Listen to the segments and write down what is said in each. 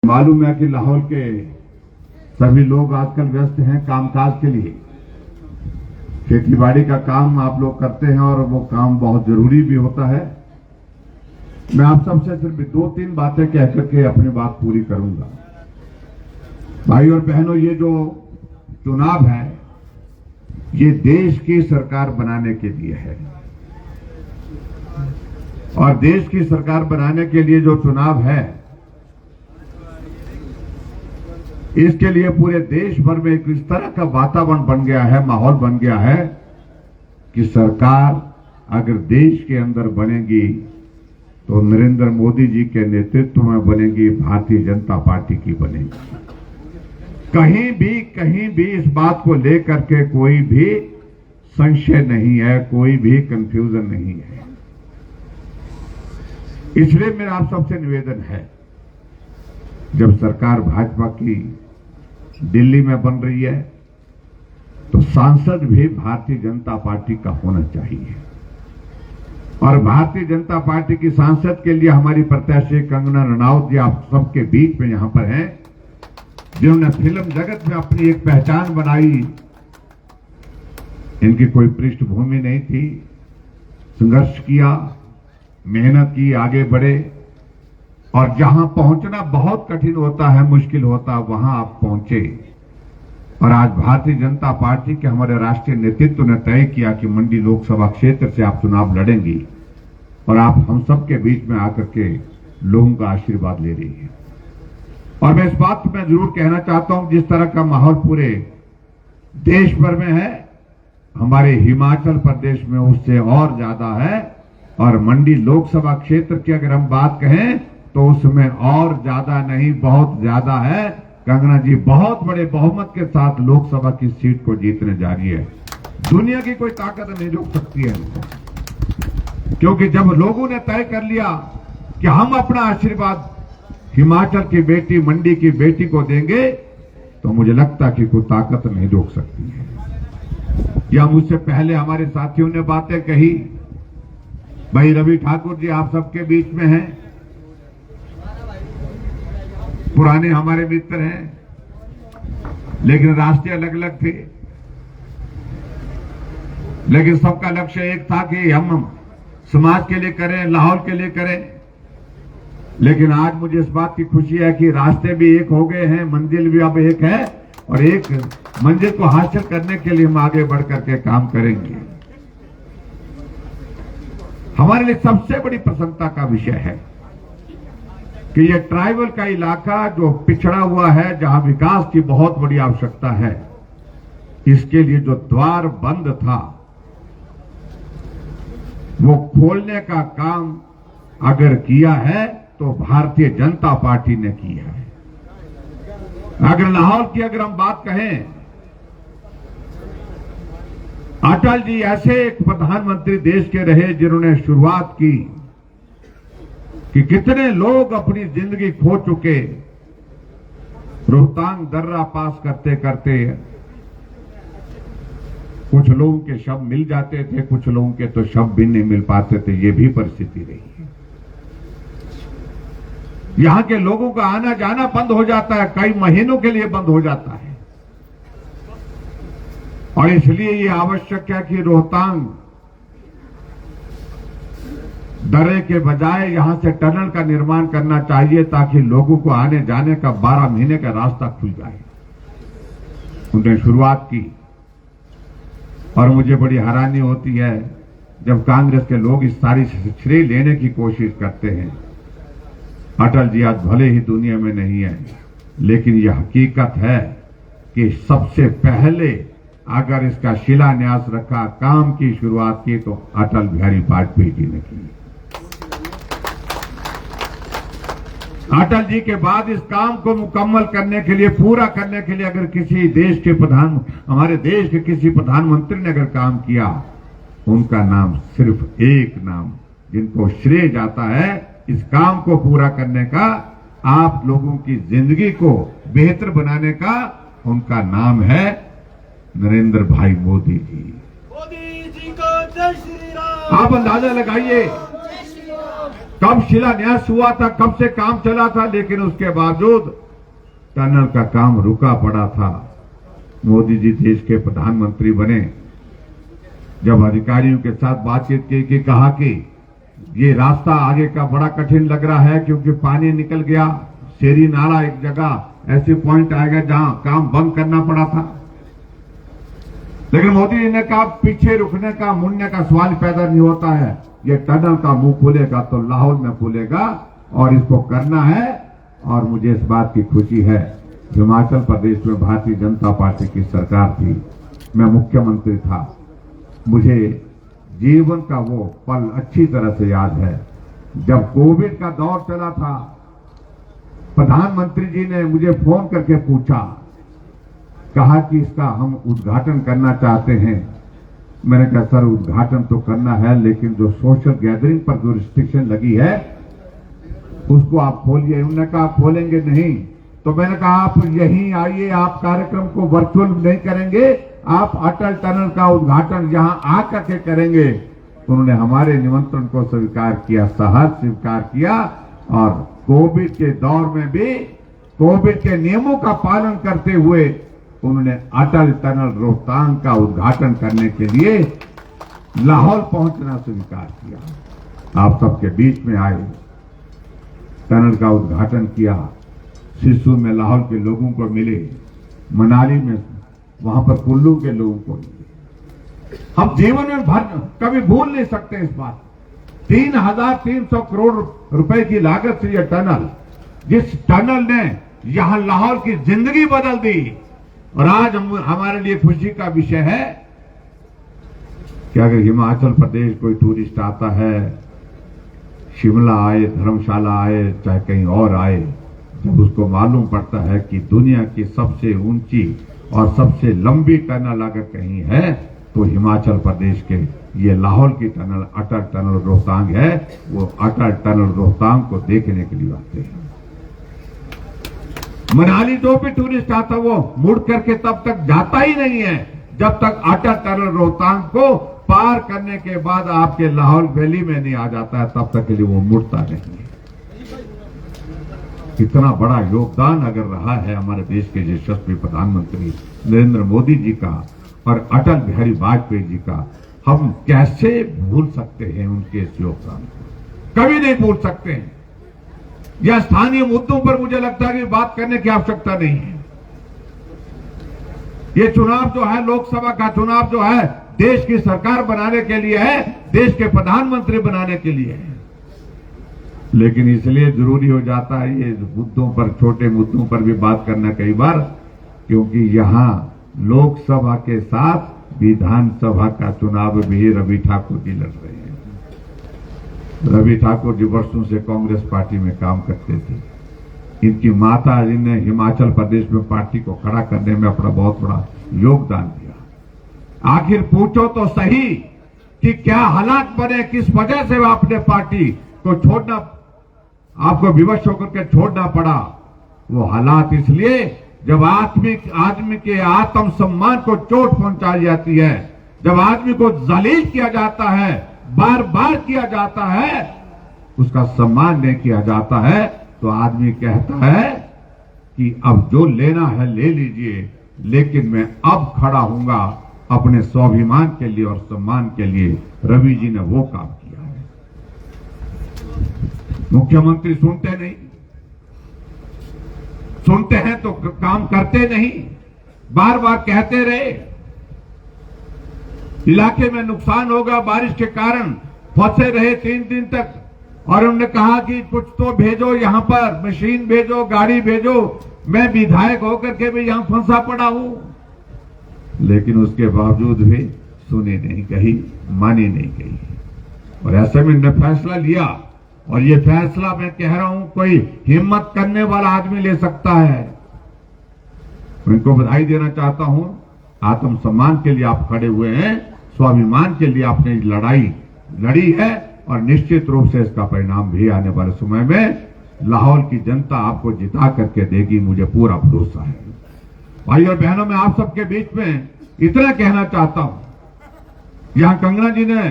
मालूम है कि लाहौर के सभी लोग आजकल व्यस्त हैं कामकाज के लिए। खेती बाड़ी का काम आप लोग करते हैं और वो काम बहुत जरूरी भी होता है। मैं आप सबसे सिर्फ 2-3 बातें कह करके अपनी बात पूरी करूंगा। भाई और बहनों, ये जो चुनाव है ये देश की सरकार बनाने के लिए है और देश की सरकार बनाने के लिए जो चुनाव है इसके लिए पूरे देश भर में एक इस तरह का वातावरण बन गया है, माहौल बन गया है कि सरकार अगर देश के अंदर बनेगी तो नरेंद्र मोदी जी के नेतृत्व में बनेगी, भारतीय जनता पार्टी की बनेगी। कहीं भी इस बात को लेकर के कोई भी संशय नहीं है, कोई भी कंफ्यूजन नहीं है। इसलिए मेरा आप सबसे निवेदन है, जब सरकार भाजपा की दिल्ली में बन रही है तो सांसद भी भारतीय जनता पार्टी का होना चाहिए और भारतीय जनता पार्टी की सांसद के लिए हमारी प्रत्याशी कंगना रनौत जी आप सबके बीच में यहां पर हैं, जिन्होंने फिल्म जगत में अपनी एक पहचान बनाई। इनकी कोई पृष्ठभूमि नहीं थी, संघर्ष किया, मेहनत की, आगे बढ़े और जहां पहुंचना बहुत कठिन होता है, मुश्किल होता है, वहां आप पहुंचे। और आज भारतीय जनता पार्टी के हमारे राष्ट्रीय नेतृत्व ने तय किया कि मंडी लोकसभा क्षेत्र से आप चुनाव लड़ेंगी और आप हम सबके बीच में आकर के लोगों का आशीर्वाद ले रही है। और मैं इस बात में जरूर कहना चाहता हूं, जिस तरह का माहौल पूरे देश भर में है, हमारे हिमाचल प्रदेश में उससे और ज्यादा है। और मंडी लोकसभा क्षेत्र की अगर हम बात कहें तो उसमें और ज्यादा नहीं, बहुत ज्यादा है। कंगना जी बहुत बड़े बहुमत के साथ लोकसभा की सीट को जीतने जा रही है। दुनिया की कोई ताकत नहीं रोक सकती है इनको, क्योंकि जब लोगों ने तय कर लिया कि हम अपना आशीर्वाद हिमाचल की बेटी, मंडी की बेटी को देंगे, तो मुझे लगता कि कोई ताकत नहीं रोक सकती है। या मुझसे पहले हमारे साथियों ने बातें कही, भाई रवि ठाकुर जी आप सबके बीच में हैं, पुराने हमारे मित्र हैं, लेकिन राष्ट्रीय अलग अलग थे, लेकिन सबका लक्ष्य एक था कि हम समाज के लिए करें, लाहौर के लिए करें। लेकिन आज मुझे इस बात की खुशी है कि रास्ते भी एक हो गए हैं, मंजिल भी अब एक है और एक मंजिल को हासिल करने के लिए हम आगे बढ़ करके काम करेंगे। हमारे लिए सबसे बड़ी प्रसन्नता का विषय है कि यह ट्राइबल का इलाका जो पिछड़ा हुआ है, जहां विकास की बहुत बड़ी आवश्यकता है, इसके लिए जो द्वार बंद था वो खोलने का काम अगर किया है तो भारतीय जनता पार्टी ने किया है। अगर लाहौर की अगर हम बात कहें, अटल जी ऐसे एक प्रधानमंत्री देश के रहे जिन्होंने शुरुआत की कि कितने लोग अपनी जिंदगी खो चुके, रोहतांग दर्रा पास करते करते कुछ लोगों के शव मिल जाते थे, कुछ लोगों के तो शव भी नहीं मिल पाते थे। ये भी परिस्थिति रही है। यहां के लोगों का आना जाना बंद हो जाता है, कई महीनों के लिए बंद हो जाता है। और इसलिए ये आवश्यक है कि रोहतांग दर्रे के बजाय यहां से टनल का निर्माण करना चाहिए, ताकि लोगों को आने जाने का 12 महीने का रास्ता खुल जाए। उन्होंने शुरुआत की और मुझे बड़ी हैरानी होती है जब कांग्रेस के लोग इस सारी श्रेय लेने की कोशिश करते हैं। अटल जी आज भले ही दुनिया में नहीं है, लेकिन यह हकीकत है कि सबसे पहले अगर इसका शिलान्यास रखा, काम की शुरुआत की, तो अटल बिहारी वाजपेयी जी ने की। अटल जी के बाद इस काम को मुकम्मल करने के लिए, पूरा करने के लिए अगर किसी देश के हमारे देश के किसी प्रधानमंत्री ने अगर काम किया, उनका नाम, सिर्फ एक नाम जिनको श्रेय जाता है इस काम को पूरा करने का, आप लोगों की जिंदगी को बेहतर बनाने का, उनका नाम है नरेंद्र भाई मोदी जी। मोदी जी को जय श्री राम। आप अंदाजा लगाइए कब शिलान्यास हुआ था, कब से काम चला था, लेकिन उसके बावजूद टनल का काम रुका पड़ा था। मोदी जी देश के प्रधानमंत्री बने, जब अधिकारियों के साथ बातचीत की कहा कि ये रास्ता आगे का बड़ा कठिन लग रहा है क्योंकि पानी निकल गया, शेरी नाला एक जगह ऐसे पॉइंट आएगा जहां काम बंद करना पड़ा था। लेकिन मोदी जी ने कहा पीछे रुकने का, मुड़ने का सवाल पैदा नहीं होता है, ये टनल का मुंह खुलेगा तो लाहौल में खुलेगा और इसको करना है। और मुझे इस बात की खुशी है, हिमाचल प्रदेश में भारतीय जनता पार्टी की सरकार थी, मैं मुख्यमंत्री था, मुझे जीवन का वो पल अच्छी तरह से याद है जब कोविड का दौर चला था। प्रधानमंत्री जी ने मुझे फोन करके पूछा, कहा कि इसका हम उद्घाटन करना चाहते हैं। मैंने कहा सर उद्घाटन तो करना है, लेकिन जो सोशल गैदरिंग पर जो रिस्ट्रिक्शन लगी है उसको आप खोलिए। उन्होंने कहा खोलेंगे नहीं। तो मैंने कहा आप यहीं आइए, आप कार्यक्रम को वर्चुअल नहीं करेंगे, आप अटल टनल का उद्घाटन यहां आकर के करेंगे। तो उन्होंने हमारे निमंत्रण को स्वीकार किया, सहर्ष स्वीकार किया और कोविड के दौर में भी कोविड के नियमों का पालन करते हुए उन्होंने अटल टनल रोहतांग का उद्घाटन करने के लिए लाहौल पहुंचना स्वीकार किया। आप सबके बीच में आए, टनल का उद्घाटन किया, सिसु में लाहौल के लोगों को मिले, मनाली में वहां पर कुल्लू के लोगों को मिले। हम जीवन में कभी भूल नहीं सकते इस बात। 3,300 करोड़ रुपए की लागत से यह टनल, जिस टनल ने यहां लाहौल की जिंदगी बदल दी। और आज हमारे लिए खुशी का विषय है कि अगर हिमाचल प्रदेश कोई टूरिस्ट आता है, शिमला आए, धर्मशाला आए, चाहे कहीं और आए, जब उसको मालूम पड़ता है कि दुनिया की सबसे ऊंची और सबसे लंबी टनल अगर कहीं है तो हिमाचल प्रदेश के ये लाहौल की टनल अटल टनल रोहतांग है। वो अटल टनल रोहतांग को देखने के लिए आते हैं। मनाली जो भी टूरिस्ट आता वो मुड़ करके तब तक जाता ही नहीं है जब तक अटल टनल रोहतांग को पार करने के बाद आपके लाहौल वैली में नहीं आ जाता है, तब तक के लिए वो मुड़ता नहीं है। इतना बड़ा योगदान अगर रहा है हमारे देश के यशस्वी प्रधानमंत्री नरेंद्र मोदी जी का और अटल बिहारी वाजपेयी जी का, हम कैसे भूल सकते हैं उनके इस योगदान को? कभी नहीं भूल सकते हैं। या स्थानीय मुद्दों पर मुझे लगता है कि बात करने की आवश्यकता नहीं है। ये चुनाव जो है, लोकसभा का चुनाव जो है, देश की सरकार बनाने के लिए है, देश के प्रधानमंत्री बनाने के लिए है। लेकिन इसलिए जरूरी हो जाता है ये मुद्दों पर, छोटे मुद्दों पर भी बात करना कई बार, क्योंकि यहां लोकसभा के साथ विधानसभा का चुनाव भी रवि ठाकुर जी लड़ रहे हैं। रवि ठाकुर जी वर्षों से कांग्रेस पार्टी में काम करते थे। इनकी माता जी ने हिमाचल प्रदेश में पार्टी को खड़ा करने में अपना बहुत बड़ा योगदान दिया। आखिर पूछो तो सही कि क्या हालात बने, किस वजह से आपने पार्टी को छोड़ना, आपको विवश होकर के छोड़ना पड़ा। वो हालात इसलिए जब आदमी के आत्म सम्मान को चोट पहुंचाई जाती है, जब आदमी को जलील किया जाता है, बार बार किया जाता है, उसका सम्मान नहीं किया जाता है, तो आदमी कहता है कि अब जो लेना है ले लीजिए, लेकिन मैं अब खड़ा हूंगा अपने स्वाभिमान के लिए और सम्मान के लिए। रवि जी ने वो काम किया है। मुख्यमंत्री सुनते नहीं, सुनते हैं तो काम करते नहीं, बार बार कहते रहे इलाके में नुकसान होगा बारिश के कारण, फंसे रहे 3 दिन तक। और उन्होंने कहा कि कुछ तो भेजो, यहां पर मशीन भेजो, गाड़ी भेजो। मैं विधायक होकर के भी यहां फंसा पड़ा हूं, लेकिन उसके बावजूद भी सुनी नहीं गई, मानी नहीं गई। और ऐसे में ने फैसला लिया, और ये फैसला मैं कह रहा हूं कोई हिम्मत करने वाला आदमी ले सकता है। उनको बधाई देना चाहता हूं। आत्मसम्मान के लिए आप खड़े हुए हैं, स्वाभिमान के लिए आपने लड़ाई लड़ी है, और निश्चित रूप से इसका परिणाम भी आने वाले समय में लाहौल की जनता आपको जिता करके देगी, मुझे पूरा भरोसा है। भाई और बहनों, मैं आप सबके बीच में इतना कहना चाहता हूं, यहां कंगना जी ने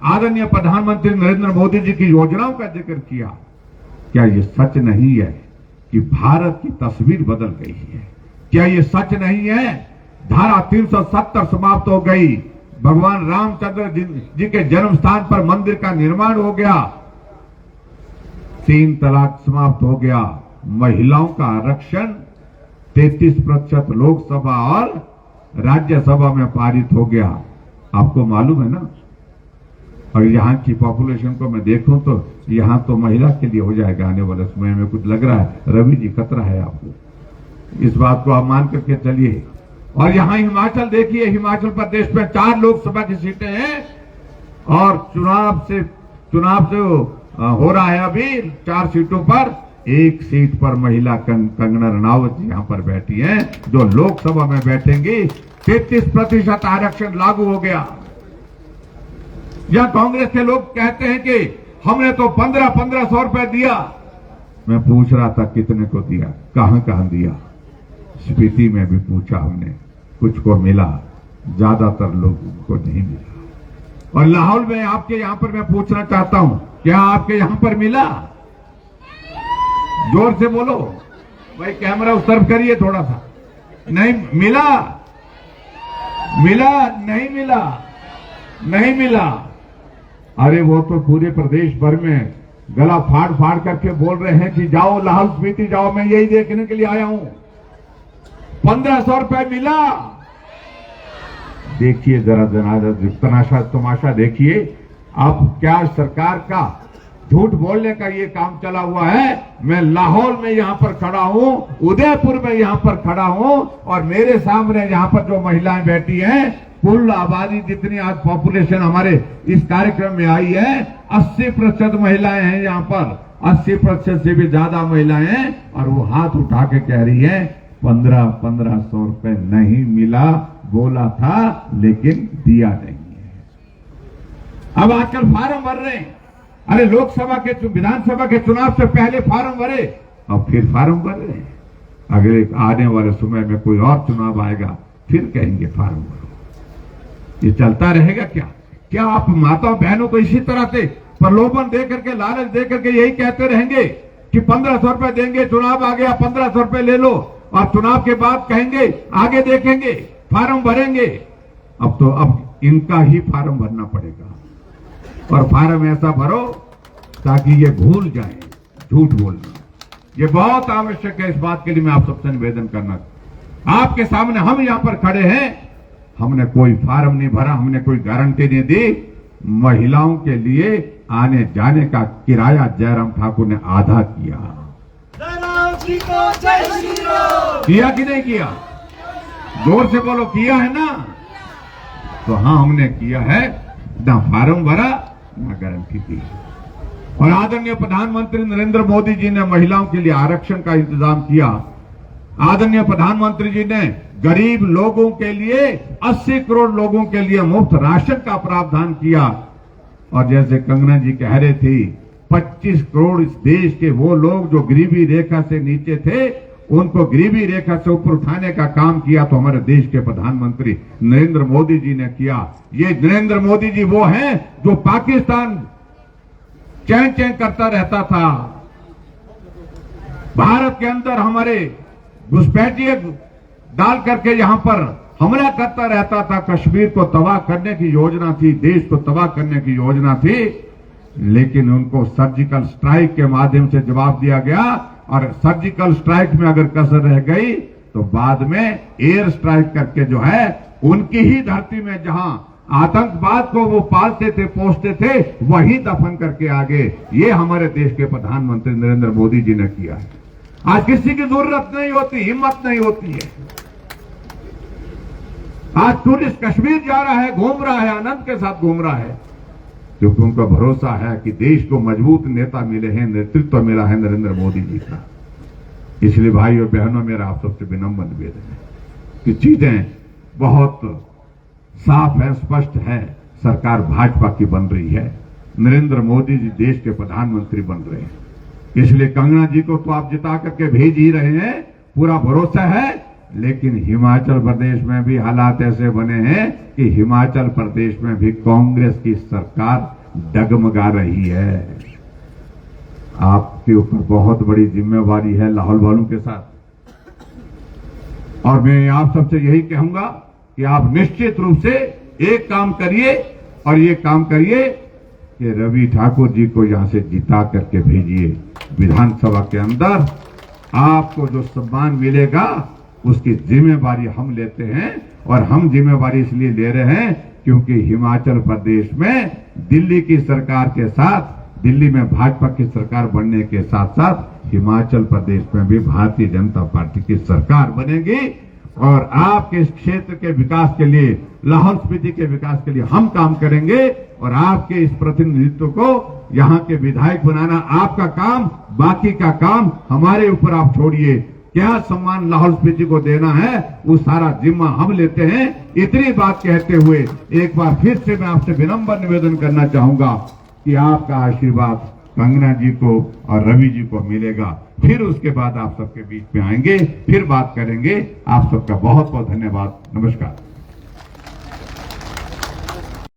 आदरणीय प्रधानमंत्री नरेंद्र मोदी जी की योजनाओं का जिक्र किया। क्या ये सच नहीं है कि भारत की तस्वीर बदल गई है? क्या ये सच नहीं है धारा 370 समाप्त हो गई, भगवान रामचंद्र जी के जन्म स्थान पर मंदिर का निर्माण हो गया, 3 तलाक समाप्त हो गया, महिलाओं का आरक्षण 33% लोकसभा और राज्यसभा में पारित हो गया। आपको मालूम है ना? और यहाँ की पॉपुलेशन को मैं देखूं तो यहाँ तो महिला के लिए हो जाएगा आने वाले समय में, कुछ लग रहा है रवि जी खतरा है आपको, इस बात को आप मान करके चलिए। और यहाँ हिमाचल देखिए, हिमाचल प्रदेश में 4 लोकसभा की सीटें हैं और चुनाव से हो रहा है अभी 4 सीटों पर, 1 सीट पर महिला कंगना रनावत यहाँ पर बैठी हैं, जो लोकसभा में बैठेंगी। 33% आरक्षण लागू हो गया। या कांग्रेस के लोग कहते हैं कि हमने तो 1500 रुपए दिया। मैं पूछ रहा था कितने को दिया, कहां दिया? स्पीति में भी पूछा हमने, कुछ को मिला, ज्यादातर लोगों को नहीं मिला। और लाहौल में आपके यहां पर मैं पूछना चाहता हूं, क्या आपके यहां पर मिला? जोर से बोलो भाई, कैमरा उस तरफ करिए थोड़ा सा। नहीं मिला? नहीं मिला? नहीं मिला? अरे वो तो पूरे प्रदेश भर में गला फाड़ फाड़ करके बोल रहे हैं कि जाओ लाहौल स्पीति जाओ, मैं यही देखने के लिए आया हूं। 1500 रुपए मिला। देखिए जरा तमाशा देखिए आप, क्या सरकार का झूठ बोलने का ये काम चला हुआ है। मैं लाहौल में यहां पर खड़ा हूं, उदयपुर में यहां पर खड़ा हूं, और मेरे सामने यहां पर जो महिलाएं बैठी हैं, कुल आबादी जितनी आज पॉपुलेशन हमारे इस कार्यक्रम में आई है, 80% महिलाएं हैं यहाँ पर, 80% से भी ज्यादा महिलाएं हैं। और वो हाथ उठा के कह रही है 1500 रुपए नहीं मिला, बोला था लेकिन दिया नहीं है। अब आजकल फार्म भर रहे हैं। अरे लोकसभा के विधानसभा के चुनाव से पहले फार्म भरे, अब फिर फार्म भर रहे हैं। अगले आने वाले समय में कोई और चुनाव आएगा, फिर कहेंगे फार्म भरो। ये चलता रहेगा क्या? क्या आप माताओं बहनों को इसी तरह से प्रलोभन दे करके, लालच दे करके यही कहते रहेंगे कि 1500 रुपए देंगे, चुनाव आ गया 1500 रुपए ले लो, और चुनाव के बाद कहेंगे आगे देखेंगे, फार्म भरेंगे? अब इनका ही फार्म भरना पड़ेगा, और फार्म ऐसा भरो ताकि ये भूल जाए झूठ बोलना। ये बहुत आवश्यक है। इस बात के लिए मैं आप सबसे निवेदन करना, आपके सामने हम यहां पर खड़े हैं, हमने कोई फार्म नहीं भरा, हमने कोई गारंटी नहीं दी। महिलाओं के लिए आने जाने का किराया जयराम ठाकुर ने आधा किया। किया कि नहीं किया? जोर से बोलो, किया है ना? तो हाँ, हमने किया है। ना फार्म भरा, ना गारंटी दी। और आदरणीय प्रधानमंत्री नरेंद्र मोदी जी ने महिलाओं के लिए आरक्षण का इंतजाम किया। आदरणीय प्रधानमंत्री जी ने गरीब लोगों के लिए 80 करोड़ लोगों के लिए मुफ्त राशन का प्रावधान किया। और जैसे कंगना जी कह रहे थे, 25 करोड़ इस देश के वो लोग जो गरीबी रेखा से नीचे थे, उनको गरीबी रेखा से ऊपर उठाने का काम किया तो हमारे देश के प्रधानमंत्री नरेंद्र मोदी जी ने किया। ये नरेंद्र मोदी जी वो हैं जो पाकिस्तान चैन चैन करता रहता था, भारत के अंदर हमारे घुसपैठिए डाल करके यहां पर हमला करता रहता था। कश्मीर को तबाह करने की योजना थी, देश को तबाह करने की योजना थी, लेकिन उनको सर्जिकल स्ट्राइक के माध्यम से जवाब दिया गया। और सर्जिकल स्ट्राइक में अगर कसर रह गई तो बाद में एयर स्ट्राइक करके जो है, उनकी ही धरती में जहां आतंकवाद को वो पालते थे, पोसते थे, वही दफन करके आगे। ये हमारे देश के प्रधानमंत्री नरेंद्र मोदी जी ने किया है। आज किसी की जरूरत नहीं होती, हिम्मत नहीं होती है। आज टूरिस्ट कश्मीर जा रहा है, घूम रहा है, आनंद के साथ घूम रहा है, क्योंकि उनका भरोसा है कि देश को मजबूत नेता मिले हैं, नेतृत्व मिला है नरेंद्र मोदी जी का। इसलिए भाई और बहनों, मेरा आप सबसे विनम्र निवेदन है कि चीजें बहुत साफ है, स्पष्ट है। सरकार भाजपा की बन रही है, नरेंद्र मोदी जी देश के प्रधानमंत्री बन रहे हैं। इसलिए कंगना जी को तो आप जिता करके भेज ही रहे हैं, पूरा भरोसा है। लेकिन हिमाचल प्रदेश में भी हालात ऐसे बने हैं कि हिमाचल प्रदेश में भी कांग्रेस की सरकार डगमगा रही है। आपके ऊपर बहुत बड़ी जिम्मेवारी है लाहौल वालों के साथ, और मैं आप सबसे यही कहूंगा कि आप निश्चित रूप से एक काम करिए, और ये काम करिए कि रवि ठाकुर जी को यहां से जिता करके भेजिए। विधानसभा के अंदर आपको जो सम्मान मिलेगा उसकी जिम्मेवारी हम लेते हैं, और हम जिम्मेवारी इसलिए ले रहे हैं क्योंकि हिमाचल प्रदेश में दिल्ली की सरकार के साथ, दिल्ली में भाजपा की सरकार बनने के साथ साथ हिमाचल प्रदेश में भी भारतीय जनता पार्टी की सरकार बनेगी, और आपके इस क्षेत्र के विकास के लिए, लाहौल स्पीति के विकास के लिए हम काम करेंगे, और आपके इस प्रतिनिधित्व को यहाँ के विधायक बनाना आपका काम, बाकी का काम हमारे ऊपर आप छोड़िए। क्या सम्मान लाहौल स्पीति को देना है वो सारा जिम्मा हम लेते हैं। इतनी बात कहते हुए एक बार फिर से मैं आपसे विनम्र निवेदन करना चाहूंगा कि आपका आशीर्वाद कंगना जी को और रवि जी को मिलेगा, फिर उसके बाद आप सबके बीच में आएंगे, फिर बात करेंगे। आप सबका बहुत बहुत धन्यवाद। नमस्कार।